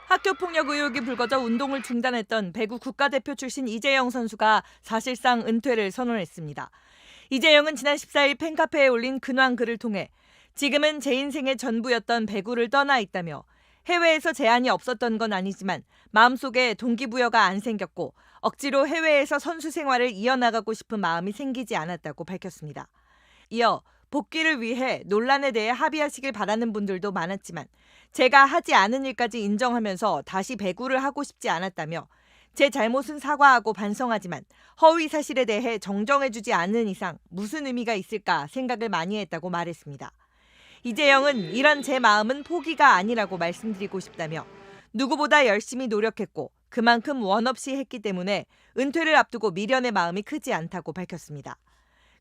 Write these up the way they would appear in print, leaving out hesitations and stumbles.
학교폭력 의혹이 불거져 운동을 중단했던 배구 국가대표 출신 이재영 선수가 사실상 은퇴를 선언했습니다. 이재영은 지난 14일 팬카페에 올린 근황 글을 통해 지금은 제 인생의 전부였던 배구를 떠나 있다며 해외에서 제한이 없었던 건 아니지만 마음속에 동기부여가 안 생겼고 억지로 해외에서 선수 생활을 이어나가고 싶은 마음이 생기지 않았다고 밝혔습니다. 이어 복귀를 위해 논란에 대해 합의하시길 바라는 분들도 많았지만 제가 하지 않은 일까지 인정하면서 다시 배구를 하고 싶지 않았다며 제 잘못은 사과하고 반성하지만 허위 사실에 대해 정정해주지 않는 이상 무슨 의미가 있을까 생각을 많이 했다고 말했습니다. 이재영은 이런 제 마음은 포기가 아니라고 말씀드리고 싶다며 누구보다 열심히 노력했고 그만큼 원 없이 했기 때문에 은퇴를 앞두고 미련의 마음이 크지 않다고 밝혔습니다.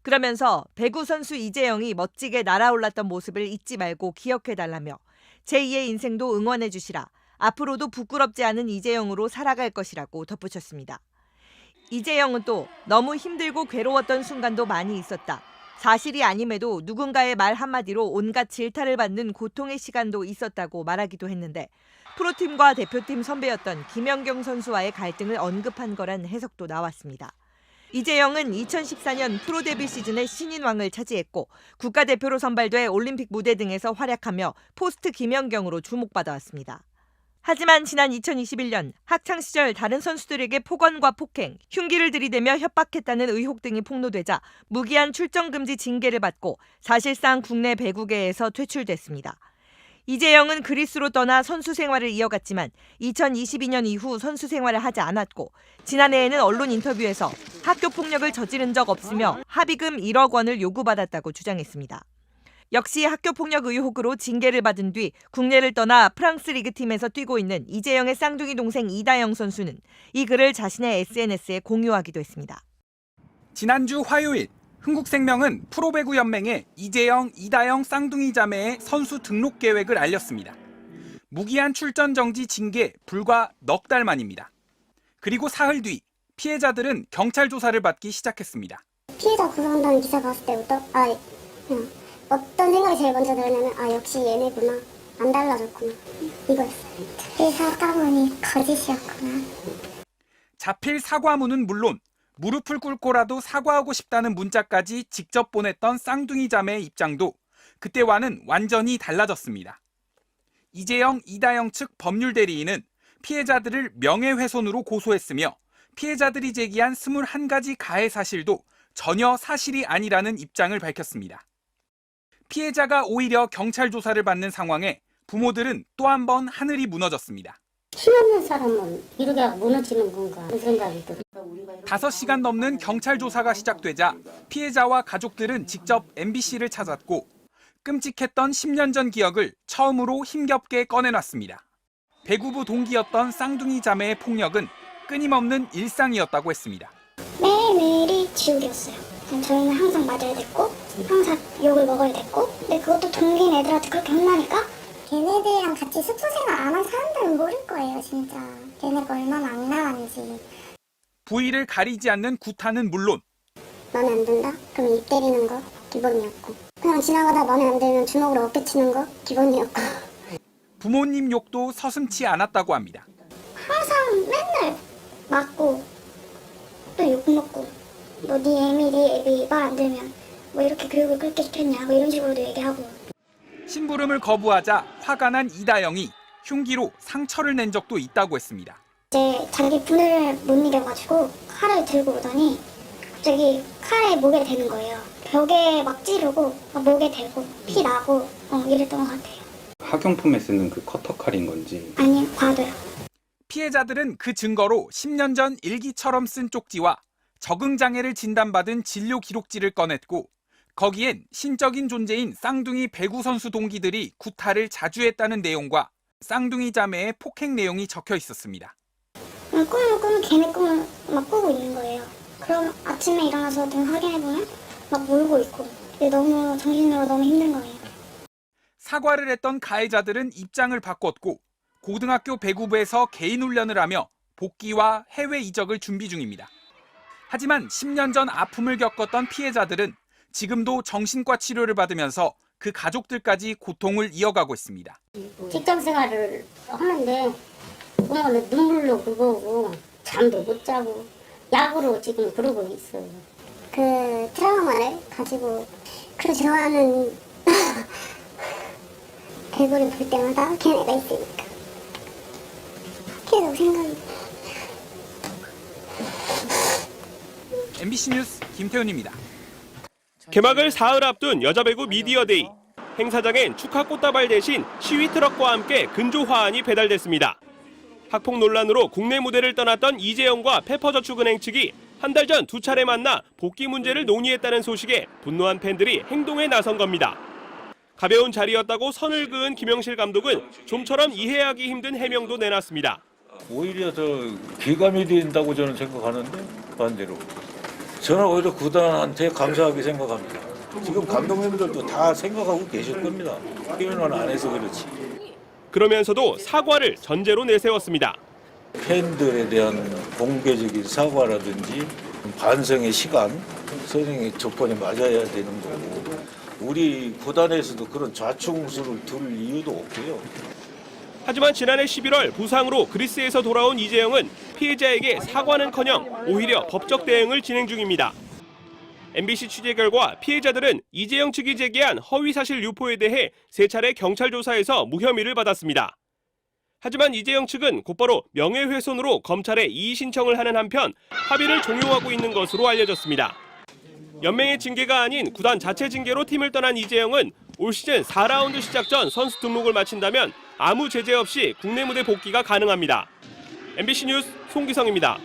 그러면서 배구 선수 이재영이 멋지게 날아올랐던 모습을 잊지 말고 기억해달라며 제2의 인생도 응원해주시라. 앞으로도 부끄럽지 않은 이재영으로 살아갈 것이라고 덧붙였습니다. 이재영은 또 너무 힘들고 괴로웠던 순간도 많이 있었다. 사실이 아님에도 누군가의 말 한마디로 온갖 질타를 받는 고통의 시간도 있었다고 말하기도 했는데 프로팀과 대표팀 선배였던 김연경 선수와의 갈등을 언급한 거란 해석도 나왔습니다. 이재영은 2014년 프로 데뷔 시즌에 신인왕을 차지했고 국가대표로 선발돼 올림픽 무대 등에서 활약하며 포스트 김연경으로 주목받아왔습니다. 하지만 지난 2021년 학창시절 다른 선수들에게 폭언과 폭행, 흉기를 들이대며 협박했다는 의혹 등이 폭로되자 무기한 출전 금지 징계를 받고 사실상 국내 배구계에서 퇴출됐습니다. 이재영은 그리스로 떠나 선수 생활을 이어갔지만 2022년 이후 선수 생활을 하지 않았고 지난해에는 언론 인터뷰에서 학교 폭력을 저지른 적 없으며 합의금 1억 원을 요구받았다고 주장했습니다. 역시 학교 폭력 의혹으로 징계를 받은 뒤 국내를 떠나 프랑스 리그팀에서 뛰고 있는 이재영의 쌍둥이 동생 이다영 선수는 이 글을 자신의 SNS에 공유하기도 했습니다. 지난주 화요일 흥국생명은 프로배구연맹에 이재영, 이다영 쌍둥이 자매의 선수 등록 계획을 알렸습니다. 무기한 출전 정지 징계 불과 넉 달 만입니다. 그리고 사흘 뒤 피해자들은 경찰 조사를 받기 시작했습니다. 피해자 구성한다는 기사 봤을 때부터 어떤 생각이 제일 먼저 들었냐면 역시 얘네구나. 안 달라졌구나. 이거였어요. 이 사과문이 거짓이었구나. 자필 사과문은 물론 무릎을 꿇고라도 사과하고 싶다는 문자까지 직접 보냈던 쌍둥이 자매의 입장도 그때와는 완전히 달라졌습니다. 이재영, 이다영 측 법률 대리인은 피해자들을 명예훼손으로 고소했으며 피해자들이 제기한 21가지 가해 사실도 전혀 사실이 아니라는 입장을 밝혔습니다. 피해자가 오히려 경찰 조사를 받는 상황에 부모들은 또 한 번 하늘이 무너졌습니다. 힘없는 사람은 이렇게 무너지는 건가 그런 생각이 들어요. 5시간 넘는 경찰 조사가 시작되자 피해자와 가족들은 직접 MBC를 찾았고 끔찍했던 10년 전 기억을 처음으로 힘겹게 꺼내놨습니다. 배구부 동기였던 쌍둥이 자매의 폭력은 끊임없는 일상이었다고 했습니다. 매일매일이 지옥이었어요. 저희는 항상 맞아야 됐고 항상 욕을 먹어야 됐고 근데 그것도 동기인 애들한테 그렇게 혼나니까 걔네들이랑 같이 숙소 생활 안 한 사람들은 모를 거예요 진짜. 걔네가 얼마나 악랄한지. 부위를 가리지 않는 구타는 물론 마음에 안 든다? 그럼 입 때리는 거 기본이었고 그냥 지나가다 마음에 안 들면 주먹으로 어깨 치는 거 기본이었고 부모님 욕도 서슴지 않았다고 합니다. 항상 맨날 맞고 또 욕 먹고 뭐 네 애미 네 애비 말 안 들면 뭐 이렇게 교육을 그렇게 시켰냐 뭐 이런 식으로도 얘기하고. 심부름을 거부하자 화가 난 이다영이 흉기로 상처를 낸 적도 있다고 했습니다. 이제 자기 분을 못 이겨가지고 칼을 들고 오더니 갑자기 칼에 목에 대는 거예요. 벽에 막 찌르고 목에 대고 피 나고 이랬던 것 같아요. 학용품에 쓰는 그 커터칼인 건지. 아니요, 과도요. 피해자들은 그 증거로 10년 전 일기처럼 쓴 쪽지와 적응장애를 진단받은 진료 기록지를 꺼냈고 거기엔 신적인 존재인 쌍둥이 배구 선수 동기들이 구타를 자주 했다는 내용과 쌍둥이 자매의 폭행 내용이 적혀 있었습니다. 꿈을 꾸면 걔네 꿈을 막 꾸고 있는 거예요. 그럼 아침에 일어나서 눈 확인해보면 막 울고 있고 너무 정신으로 너무 힘든 거예요. 사과를 했던 가해자들은 입장을 바꿨고 고등학교 배구부에서 개인 훈련을 하며 복귀와 해외 이적을 준비 중입니다. 하지만 10년 전 아픔을 겪었던 피해자들은 지금도 정신과 치료를 받으면서 그 가족들까지 고통을 이어가고 있습니다. 직장 생활을 하는데 부모는 눈물로 그거고 잠도 못 자고 약으로 지금 그러고 있어요. 그 트라우마를 가지고 그 좋아하는 배구를 볼 때마다 걔네가 있으니까 계속 생각이. MBC 뉴스 김태훈입니다. 개막을 사흘 앞둔 여자배구 미디어데이. 행사장엔 축하 꽃다발 대신 시위 트럭과 함께 근조 화환이 배달됐습니다. 학폭 논란으로 국내 무대를 떠났던 이재영과 페퍼저축은행 측이 한 달 전 2차례 만나 복귀 문제를 논의했다는 소식에 분노한 팬들이 행동에 나선 겁니다. 가벼운 자리였다고 선을 그은 김영실 감독은 좀처럼 이해하기 힘든 해명도 내놨습니다. 오히려 더 기감이 된다고 저는 생각하는데 반대로 저는 오히려 구단한테 감사하게 생각합니다. 지금 감독님들도 다 생각하고 계실 겁니다. 표현을 안 해서 그렇지. 그러면서도 사과를 전제로 내세웠습니다. 팬들에 대한 공개적인 사과라든지 반성의 시간, 선생의 조건이 맞아야 되는 거고 우리 구단에서도 그런 좌충우수를 둘 이유도 없고요. 하지만 지난해 11월 부상으로 그리스에서 돌아온 이재영은 피해자에게 사과는커녕 오히려 법적 대응을 진행 중입니다. MBC 취재 결과 피해자들은 이재영 측이 제기한 허위사실 유포에 대해 3차례 경찰 조사에서 무혐의를 받았습니다. 하지만 이재영 측은 곧바로 명예훼손으로 검찰에 이의 신청을 하는 한편 합의를 종용하고 있는 것으로 알려졌습니다. 연맹의 징계가 아닌 구단 자체 징계로 팀을 떠난 이재영은 올 시즌 4라운드 시작 전 선수 등록을 마친다면 아무 제재 없이 국내 무대 복귀가 가능합니다. MBC 뉴스 송기성입니다.